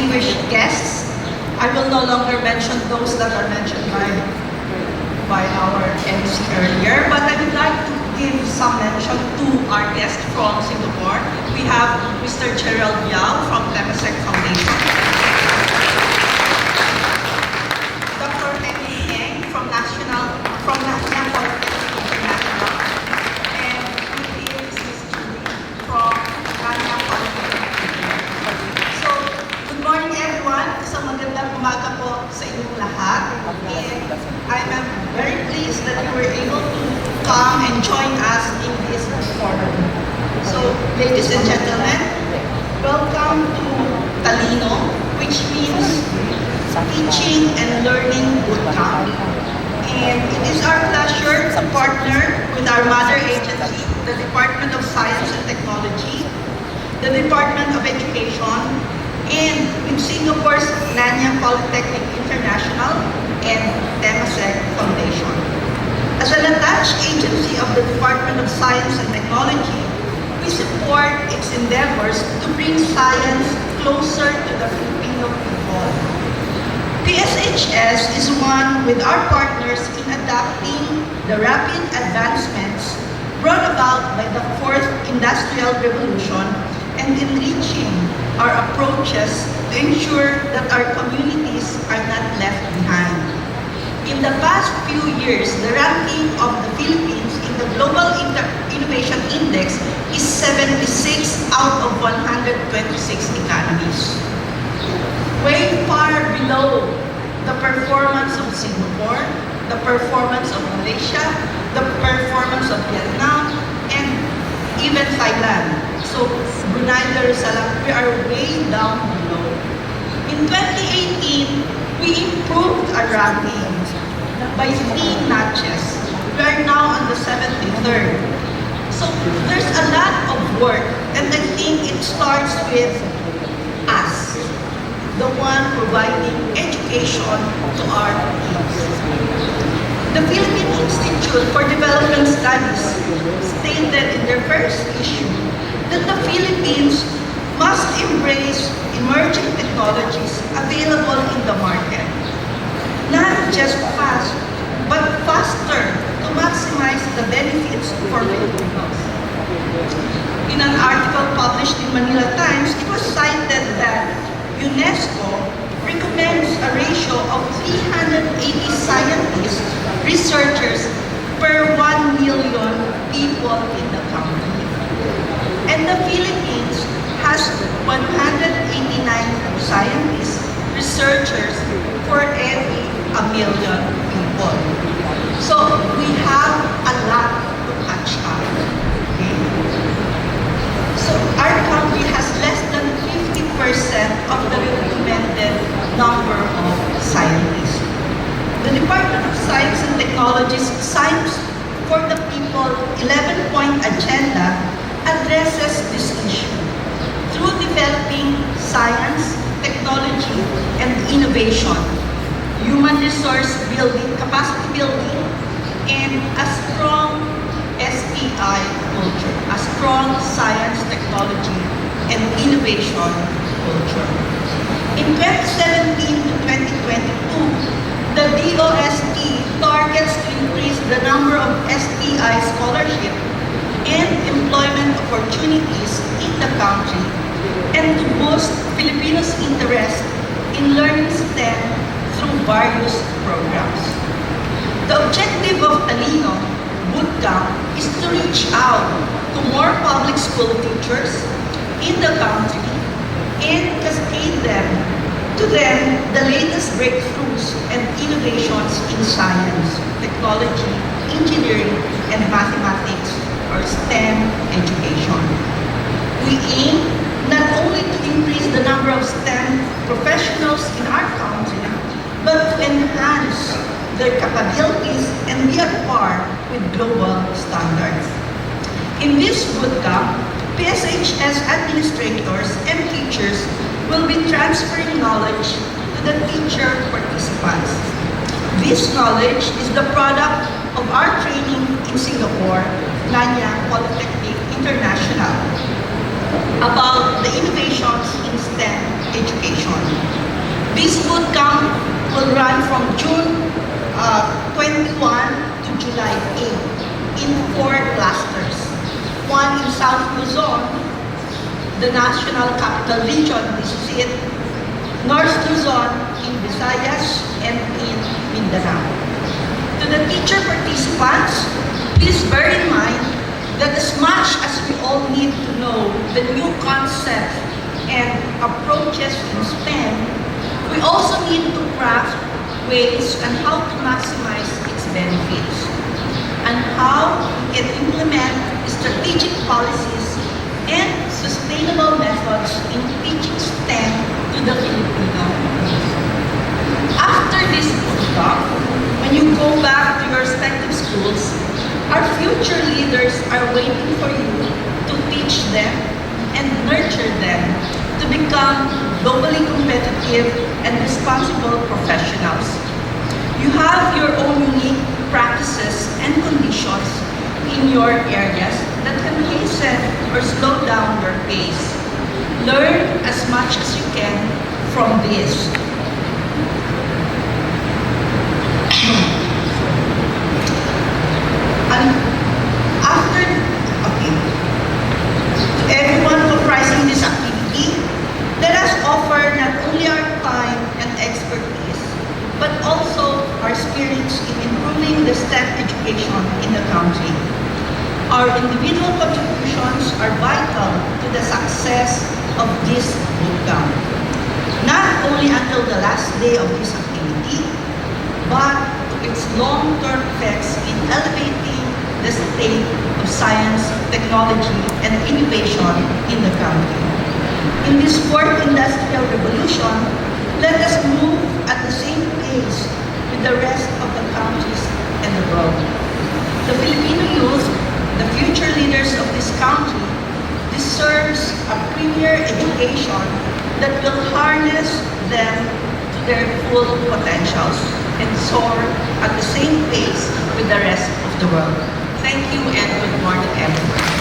distinguished guests. I will no longer mention those that are mentioned by our MC earlier, but I would like to give some mention to our guest from Singapore. We have Mr. Gerald Yao from Temasek Foundation, Dr. Henry Eng from National Polytechnic International, and Lilia from Nanya Polytechnic. So, good morning everyone. Isang magandang umaga po sa inyong lahat. And I am very pleased that you were able to come and join us in this forum. So, ladies and gentlemen, welcome to TALINO, which means Teaching and Learning Bootcamp. And it is our pleasure to partner with our mother agency, the Department of Science and Technology, the Department of Education, and with Singapore's Nanya Polytechnic International and Temasek Foundation. As an attached agency of the Department of Science and Technology, we support its endeavors to bring science closer to the Filipino people. PSHS is one with our partners in adapting the rapid advancements brought about by the Fourth Industrial Revolution and enriching our approaches to ensure that our communities are not left behind. In the past few years, the ranking of the Philippines in the Global Innovation Index is 76 out of 126 economies. Way far below the performance of Singapore, the performance of Malaysia, the performance of Vietnam, and even Thailand. So, Brunei Darussalam, we are way down below. In 2018, we improved our ranking by 3 notches. We are now on the 73rd. So, there's a lot of work, and I think it starts with us, the one providing education to our kids. The Philippine Institute for Development Studies stated in their first issue that the Philippines must embrace emerging technologies available in the market. Not just fast, but faster to maximize the benefits for Filipinos. In an article published in Manila Times, it was cited that UNESCO recommends a ratio of 380 scientists, researchers per 1 million people in the country. And the Philippines has 189 scientists, researchers for every 1 million people. So we have a lot to catch up. Okay? So our country has less than 50% of the recommended number of scientists. The Department of Science and Technology's Science for the People 11-point agenda addresses this issue through developing science, technology, and innovation, human resource building, capacity building, and a strong STI culture, a strong science, technology, and innovation culture. In 2017 to 2022, the DOST-STII targets to increase the number of STI scholarship and employment opportunities in the country and to boost Filipinos' interest in learning STEM through various programs. The objective of TALINO Bootcamp is to reach out to more public school teachers in the country and cascade to them the latest breakthroughs and innovations in science, technology, engineering, and mathematics or STEM education. We aim not only to increase the number of STEM professionals in our country, but to enhance their capabilities and be at par with global standards. In this bootcamp, PSHS administrators and teachers will be transferring knowledge to the teacher participants. This knowledge is the product of our training in Singapore, Nanya Polytechnic International, about the innovations in STEM education. This bootcamp will run from June 21 to July 8 in 4 clusters. One in South Luzon, the National Capital Region, this is it, North Luzon, in Visayas, and in Mindanao. To the teacher participants, please bear in mind that as much as we all need to know the new concepts and approaches in STEM, we also need to craft ways on how to maximize its benefits and how we can implement strategic policies and sustainable methods in teaching STEM to the Filipino youth. After this bootcamp, when you go back to your respective schools, our future leaders are waiting for you to teach them and nurture them to become globally competitive and responsible professionals. You have your own unique practices and conditions in your areas that can hasten or slow down your pace. Learn as much as you can from this. To everyone comprising this activity, let us offer not only our time and expertise, but also our spirits in improving the STEM education in the country. Our individual contributions are vital to the success of this bootcamp, not only until the last day of this activity, but to its long-term effects in elevating the state of science, technology, and innovation in the country. In this fourth industrial revolution, let us move at the same pace with the rest of the countries and the world. The Filipino youth, the future leaders of this country, deserves a premier education that will harness them to their full potentials and soar at the same pace with the rest of the world. Thank you and good morning, everyone.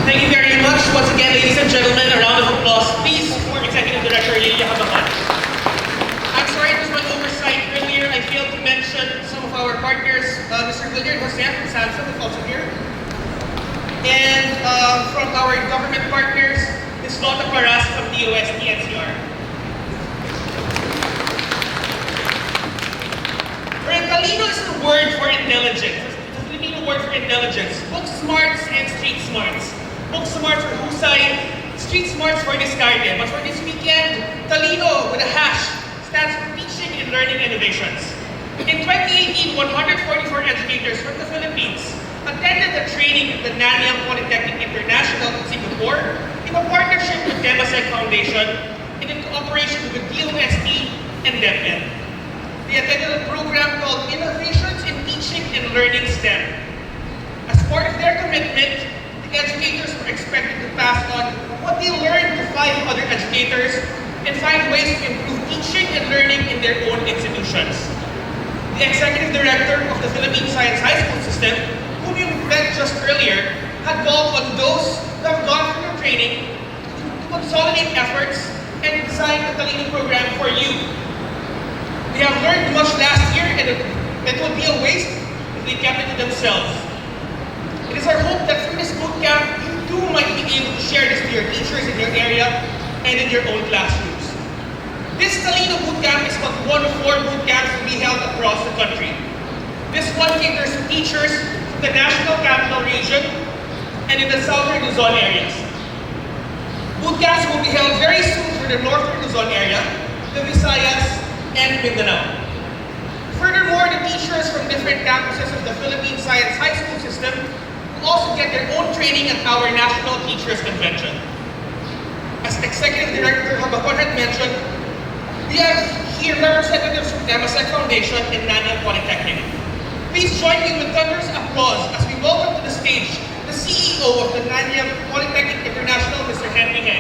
Thank you very much. Once again, ladies and gentlemen, a round of applause, please, for Executive Director Lilia Habacon. I'm sorry, it was my oversight earlier. I failed to mention some of our partners. Mr. William Jose from Samsung is also here. And from our government partners, Ms. Lota Paras from DOST-STII. TALINO is the word for intelligence. It's a Filipino word for intelligence. Book smarts and street smarts. Book smarts for husay, street smarts for discarded. But for this weekend, TALINO with a hash stands for Teaching and Learning Innovations. In 2018, 144 educators from the Philippines attended the training at the Nanyang Polytechnic International in Singapore in a partnership with Temasek Foundation and in cooperation with DOST-STII and DepEd. They attended a program called Innovations in Teaching and Learning STEM. As part of their commitment, the educators are expected to pass on what they learned to 5 other educators and find ways to improve teaching and learning in their own institutions. The executive director of the Philippine Science High School system, whom you met just earlier, had called on those who have gone through their training to consolidate efforts and design the TALINO program for you. They have learned much last year, and it would be a waste if they kept it to themselves. It is our hope that through this bootcamp, you too might be able to share this to your teachers in your area and in your own classrooms. This TALINO bootcamp is but one of 4 bootcamps to be held across the country. This one caters to teachers from the National Capital Region and in the Southern Luzon areas. Bootcamps will be held very soon for the Northern Luzon area, the Visayas, and Mindanao. Furthermore, the teachers from different campuses of the Philippine Science High School system will also get their own training at our National Teachers Convention. As Executive Director Habacon had mentioned, we have here representatives from MSEC Foundation and Nanyang Polytechnic. Please join me with thunderous applause as we welcome to the stage the CEO of the Nanyang Polytechnic International, Mr. Henry Heng.